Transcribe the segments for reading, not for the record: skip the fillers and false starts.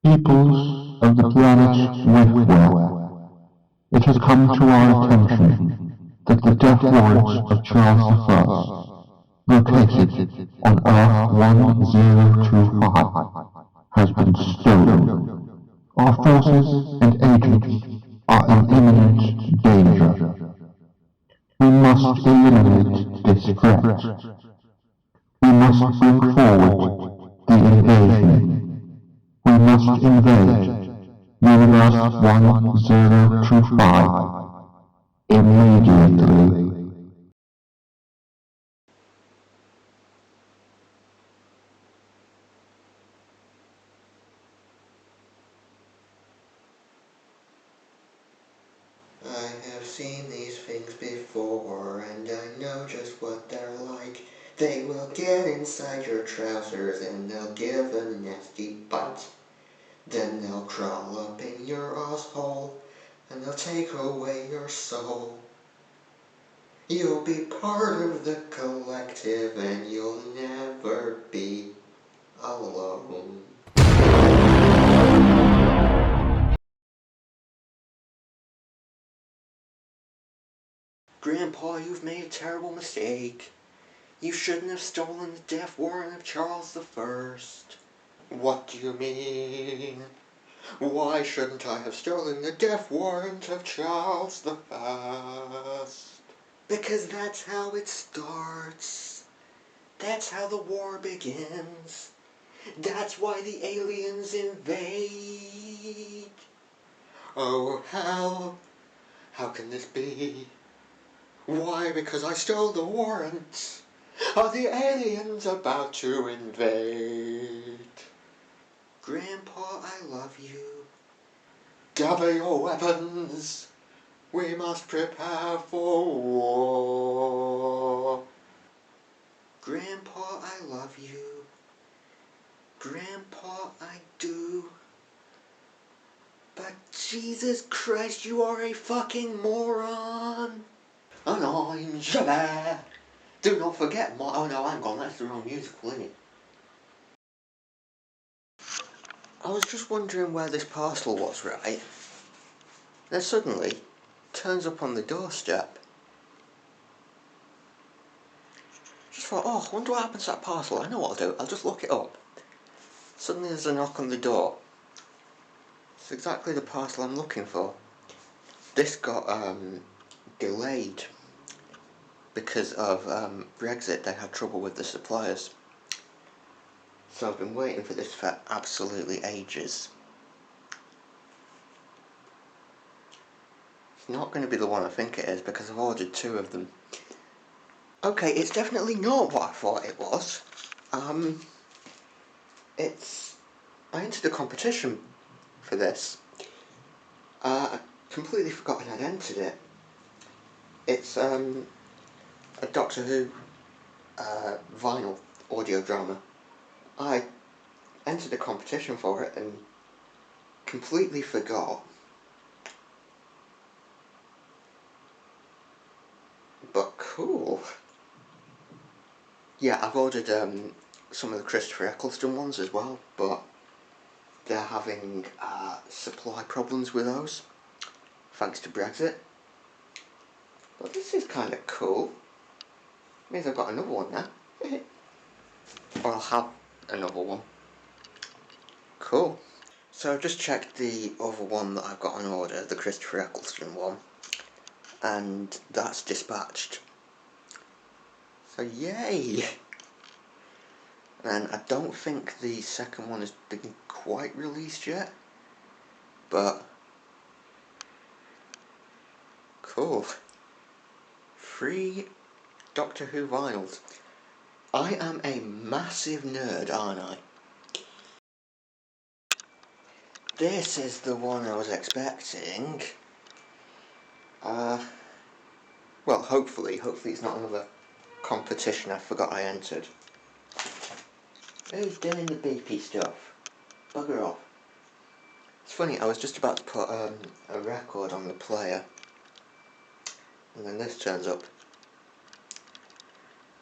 Peoples of the planet Withwell, it has come to our attention that the death warrant of Charles I, located on Earth 1025, has been stolen. Our forces and agents are in imminent danger. We must eliminate this threat. We must bring forward the invasion. We must invade Universe 1025 immediately. I have seen these things before, and I know just what they're like. They will get inside your trousers and they'll give a nasty bite. Then they'll crawl up in your asshole and they'll take away your soul. You'll be part of the collective and you'll never be alone. Grandpa, you've made a terrible mistake. You shouldn't have stolen the death warrant of Charles I. What do you mean? Why shouldn't I have stolen the death warrant of Charles I? Because that's how it starts. That's how the war begins. That's why the aliens invade. Oh hell, how can this be? Why? Because I stole the warrant. Are the aliens about to invade? Grandpa, I love you. Gather your weapons. We must prepare for war. Grandpa, I love you. Grandpa, I do. But Jesus Christ, you are a fucking moron. And I'm Javert. Do not forget my... Oh no, hang on, that's the wrong musical, isn't it? I was just wondering where this parcel was, right? Then suddenly, turns up on the doorstep. Just thought, oh, I wonder what happens to that parcel. I know what I'll do, I'll just look it up. Suddenly there's a knock on the door. It's exactly the parcel I'm looking for. This got delayed because of Brexit. They had trouble with the suppliers. So I've been waiting for this for absolutely ages. It's not going to be the one I think it is because I've ordered 2 of them. Okay, it's definitely not what I thought it was. I entered a competition for this. I completely forgotten I'd entered it. It's a Doctor Who vinyl audio drama. I entered a competition for it and completely forgot. But cool. Yeah, I've ordered some of the Christopher Eccleston ones as well, but they're having supply problems with those, thanks to Brexit. But this is kind of cool. Means I've got another one now. Or I'll have another one. Cool. So I've just checked the other one that I've got on order, the Christopher Eccleston one, and that's dispatched. So yay! And I don't think the second one has been quite released yet, but cool. 3 Doctor Who vinyls. I am a massive nerd, aren't I? This is the one I was expecting. Well, hopefully it's not another competition I forgot I entered. Who's doing the beepy stuff? Bugger off. It's funny, I was just about to put a record on the player, and then this turns up.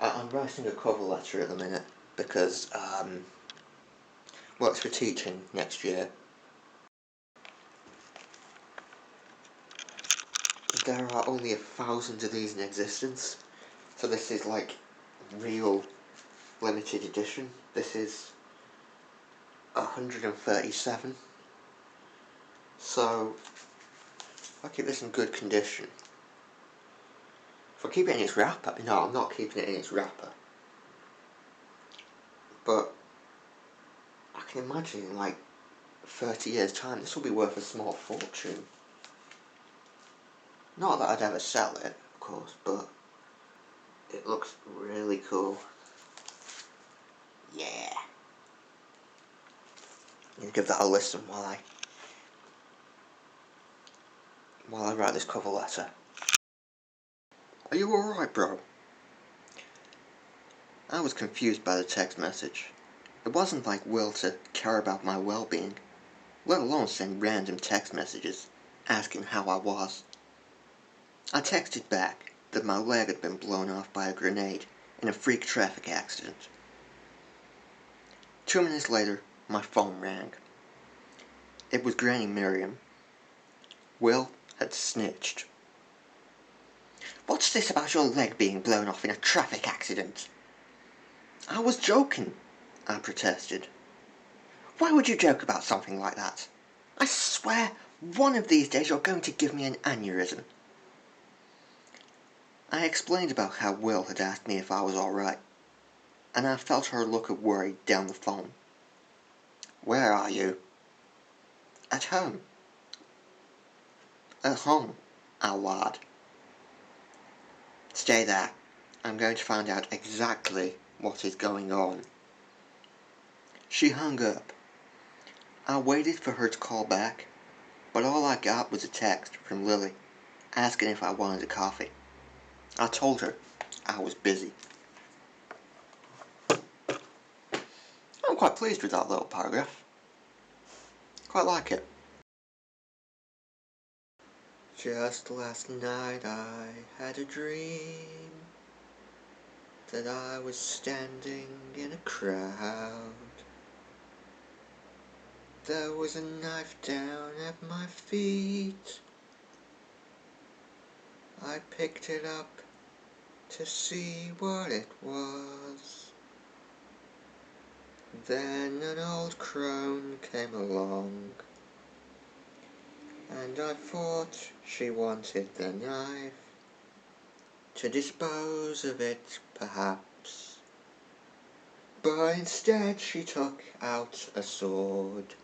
I'm writing a cover letter at the minute, because, well, it's for teaching next year, there are only 1,000 of these in existence. So this is like real limited edition. This is 137. So if I keep this in good condition, if I keep it in its wrapper, no, I'm not keeping it in its wrapper, but I can imagine in like 30 years time this will be worth a small fortune. Not that I'd ever sell it, of course, but it looks really cool. Yeah. I'm gonna give that a listen while I write this cover letter. Are you alright, bro? I was confused by the text message. It wasn't like Will to care about my well-being, let alone send random text messages asking how I was. I texted back that my leg had been blown off by a grenade in a freak traffic accident. 2 minutes later, my phone rang. It was Granny Miriam. Will had snitched. What's this about your leg being blown off in a traffic accident? I was joking, I protested. Why would you joke about something like that? I swear, one of these days you're going to give me an aneurysm. I explained about how Will had asked me if I was alright, and I felt her look of worry down the phone. Where are you? At home. At home, I lied. Stay there. I'm going to find out exactly what is going on. She hung up. I waited for her to call back, but all I got was a text from Lily asking if I wanted a coffee. I told her I was busy. I'm quite pleased with that little paragraph. Quite like it. Just last night I had a dream that I was standing in a crowd. There was a knife down at my feet. I picked it up to see what it was. Then an old crone came along, and I thought she wanted the knife to dispose of it, perhaps. But instead she took out a sword,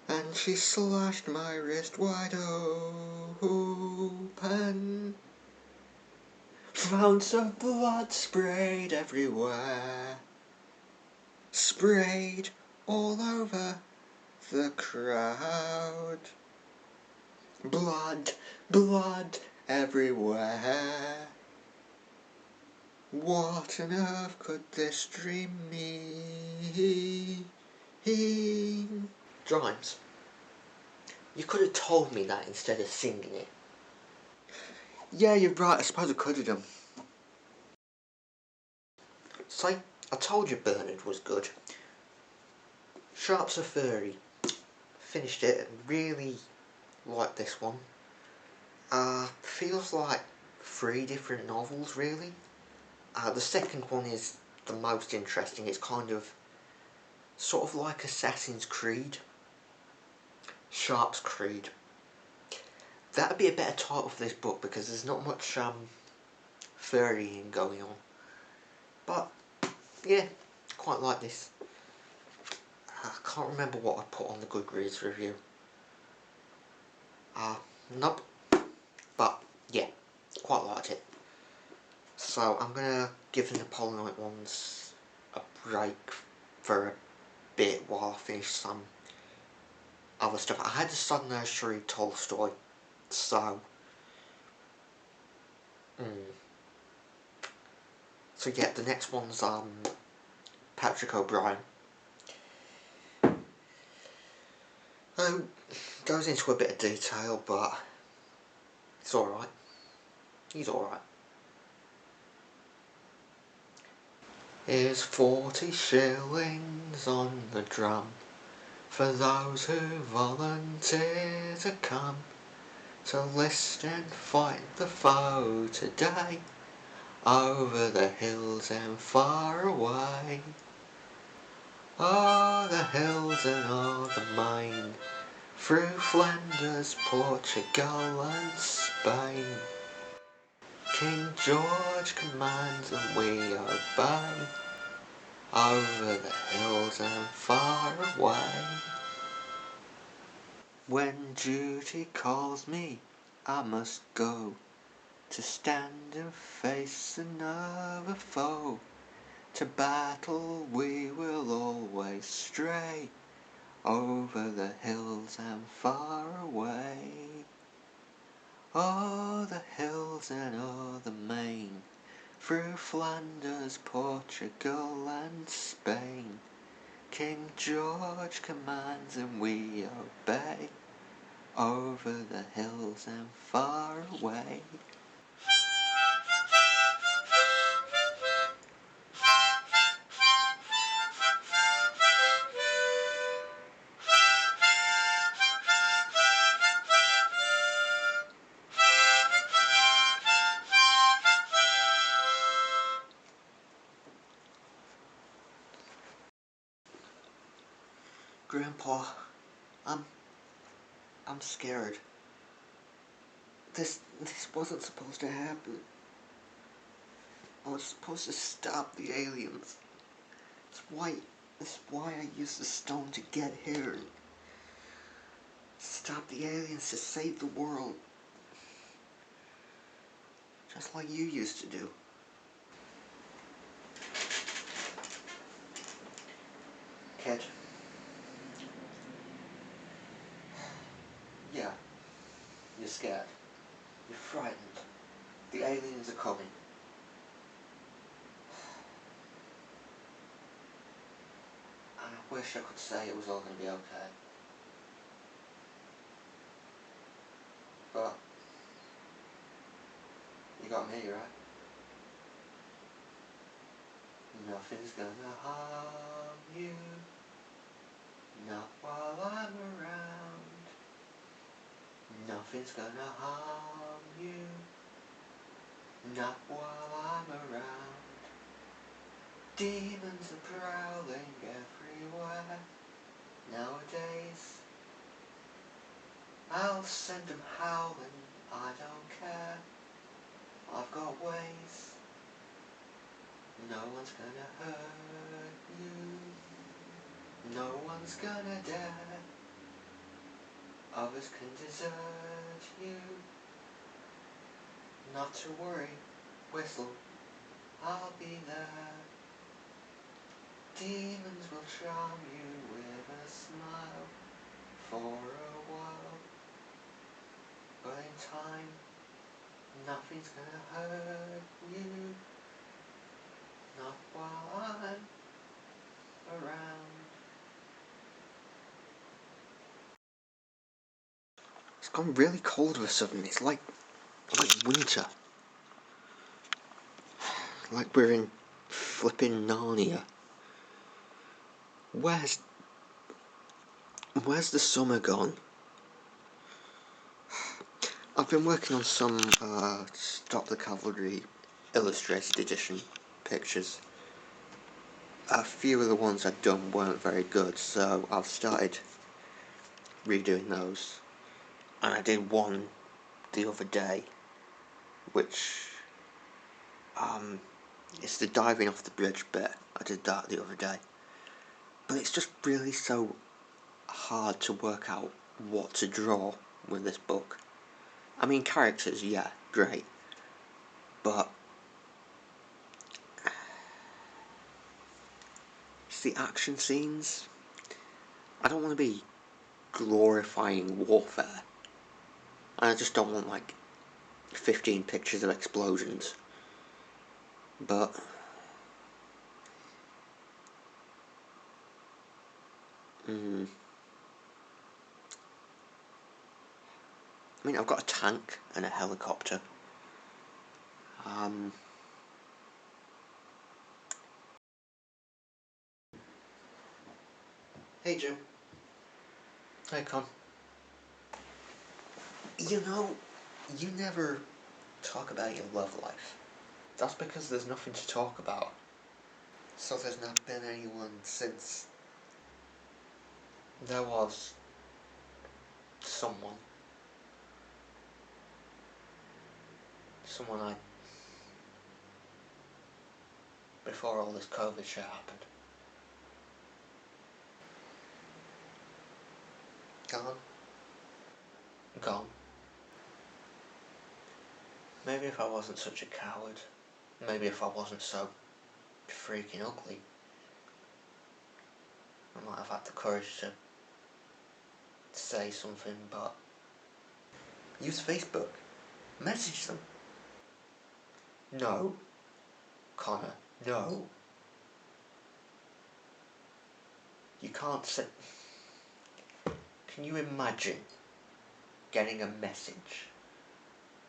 and she slashed my wrist wide open. Fountains of blood sprayed everywhere, sprayed all over the crowd. Blood, blood everywhere. What on earth could this dream mean? Drimes, you could have told me that instead of singing it. Yeah, you're right, I suppose I could have done. See, I told you Bernard was good. Sharps of Furry. Finished it and really liked this one. Feels like 3 different novels, really. The second one is the most interesting. It's kind of sort of like Assassin's Creed. Sharp's Creed. That'd be a better title for this book because there's not much furrying going on. But yeah, quite like this. I can't remember what I put on the Goodreads review. Nope. But yeah, quite liked it. So I'm gonna give the Napoleonic ones a break for a bit while I finish some other stuff. I had the Sun Nursery Tolstoy, so so yeah, the next one's Patrick O'Brian. Goes into a bit of detail, but it's alright. He's alright. Here's 40 shillings on the drum for those who volunteer to come So list and fight the foe today, over the hills and far away. O'er the hills and o'er the main, through Flanders, Portugal and Spain. King George commands and we obey, over the hills and far away. When duty calls me, I must go, to stand and face another foe. To battle we will always stray, over the hills and far away. O'er the hills and o'er the main, through Flanders, Portugal and Spain. King George commands and we obey, over the hills and far away. Grandpa, I'm scared. This wasn't supposed to happen. I was supposed to stop the aliens. That's why I used the stone to get here. And stop the aliens, to save the world. Just like you used to do. Kid. Yeah. You're scared. You're frightened. The aliens are coming. And I wish I could say it was all going to be okay. But you got me, right? Nothing's gonna harm you, not while I'm around. Nothing's gonna harm you, not while I'm around. Demons are prowling everywhere nowadays. I'll send them howling, I don't care. I've got ways. No one's gonna hurt you, no one's gonna dare. Others can desert you. Not to worry, whistle, I'll be there. Demons will charm you with a smile for a while, but in time, nothing's gonna hurt you, not while I'm around. It's gone really cold all of a sudden. It's like winter. Like we're in flipping Narnia. Where's the summer gone? I've been working on some Stop the Cavalry illustrated edition pictures. A few of the ones I'd done weren't very good, so I've started redoing those. And I did one the other day, which it's the diving off the bridge bit. I did that the other day. But it's just really so hard to work out what to draw with this book. I mean, characters, yeah, great. But it's the action scenes. I don't want to be glorifying warfare. And I just don't want 15 pictures of explosions. But I mean, I've got a tank and a helicopter. Hey Jim. Hey Con. You know, you never talk about your love life. That's because there's nothing to talk about. So there's not been anyone since there was someone. Someone before all this COVID shit happened. Gone. Gone. Maybe if I wasn't such a coward, maybe if I wasn't so freaking ugly, I might have had the courage to say something, but use Facebook. Message them. No. Connor, no. You can't say... Can you imagine getting a message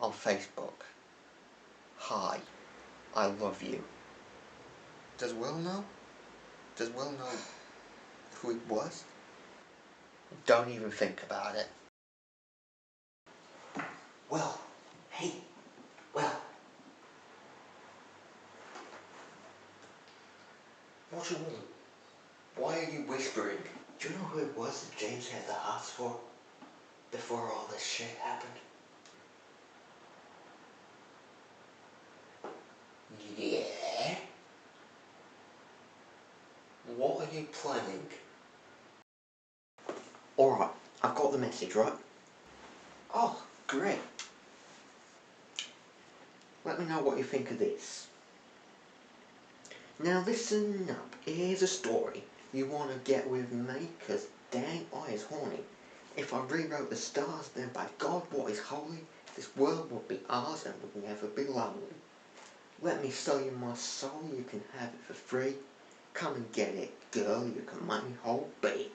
on Facebook? Hi, I love you. Does Will know? Does Will know who it was? Don't even think about it. Well, hey, well. What do you want? Why are you whispering? Do you know who it was that James had the hots for? Before all this shit happened? Yeah? What are you planning? Alright, I've got the message, right? Oh, great. Let me know what you think of this. Now listen up, here's a story. You want to get with me? Cause dang, I is horny. If I rewrote the stars, then by God what is holy, this world would be ours and would never be lonely. Let me sell you my soul, you can have it for free. Come and get it, girl, you can make me whole bee.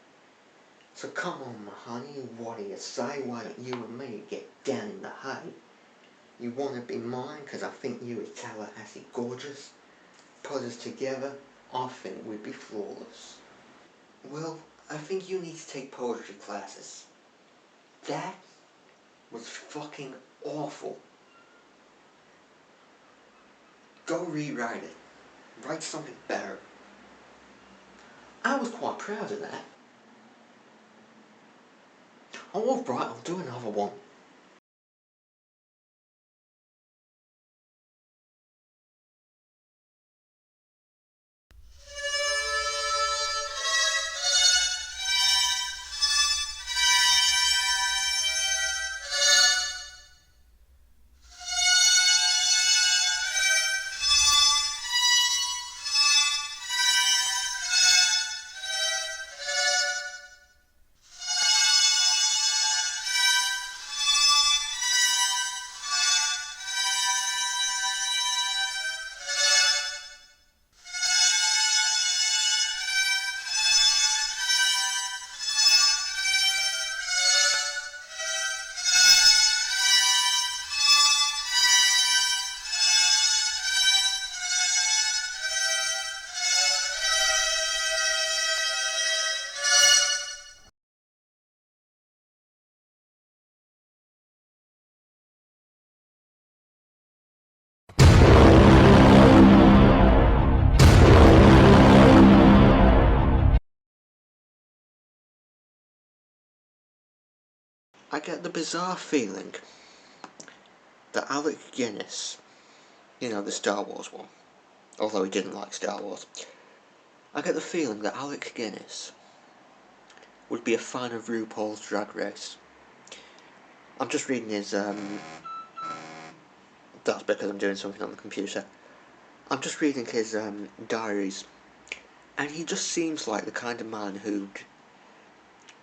So come on my honey, what do you say? Why don't you and me get down in the hay? You want to be mine cause I think you is Tallahassee gorgeous. Put us together, I think we'd be flawless. Well, I think you need to take poetry classes. That was fucking awful. Go rewrite it. Write something better. I was quite proud of that. Oh, alright, I'll do another one. I get the bizarre feeling that Alec Guinness, you know, the Star Wars one, although he didn't like Star Wars, I get the feeling that Alec Guinness would be a fan of RuPaul's Drag Race. I'm just reading his, that's because I'm doing something on the computer. I'm just reading his, diaries, and he just seems like the kind of man who'd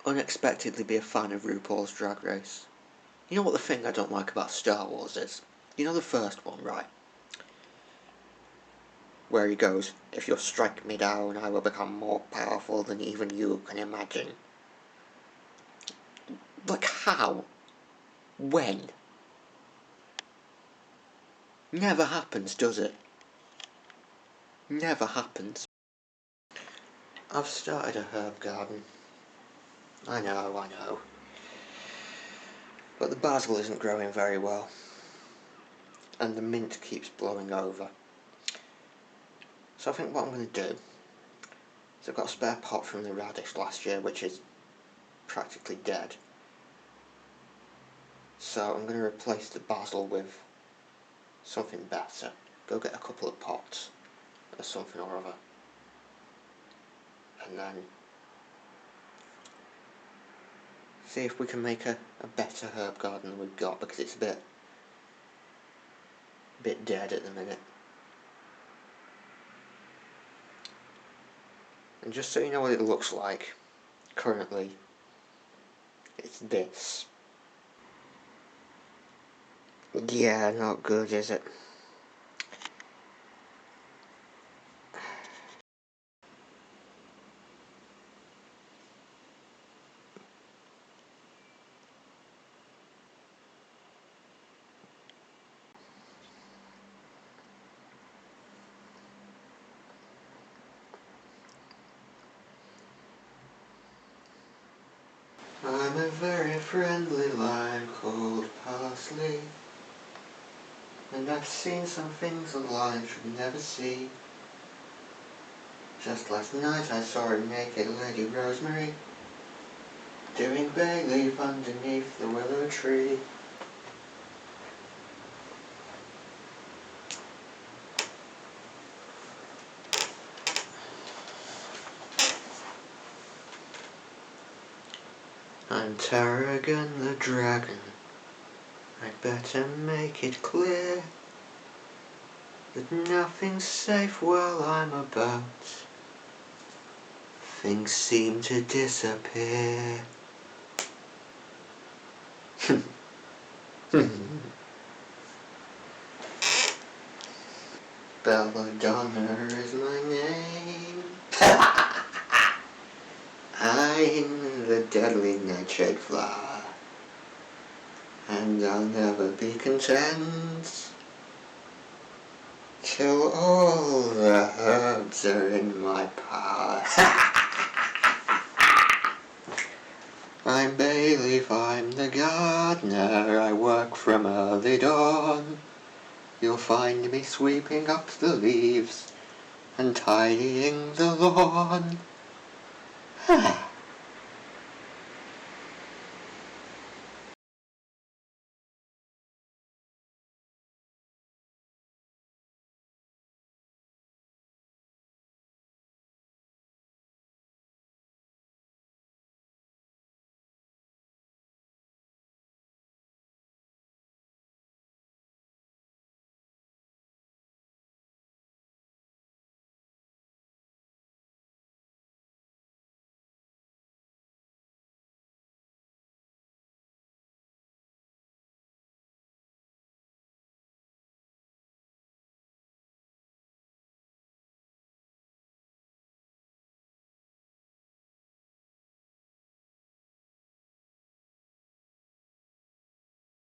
unexpectedly be a fan of RuPaul's Drag Race. You know what the thing I don't like about Star Wars is? You know the first one, right? Where he goes, if you strike me down, I will become more powerful than even you can imagine. Like how? When? Never happens, does it? Never happens. I've started a herb garden. I know. But the basil isn't growing very well, and the mint keeps blowing over. So I think what I'm going to do is I've got a spare pot from the radish last year which is practically dead. So I'm going to replace the basil with something better. Go get a couple of pots or something or other. And then see if we can make a better herb garden than we've got, because it's a bit dead at the minute. And just so you know what it looks like, currently, it's this. Yeah, not good, is it? I'm a very friendly lime called parsley, and I've seen some things a lime should never see. Just last night I saw a naked Lady Rosemary doing bay leaf underneath the willow tree. I'm Tarragon the dragon, I'd better make it clear that nothing's safe while I'm about. Things seem to disappear. Belladonna is my name. I'm the deadly nightshade flower, and I'll never be content till all the herbs are in my power. I'm bay leaf, I'm the gardener, I work from early dawn. You'll find me sweeping up the leaves and tidying the lawn.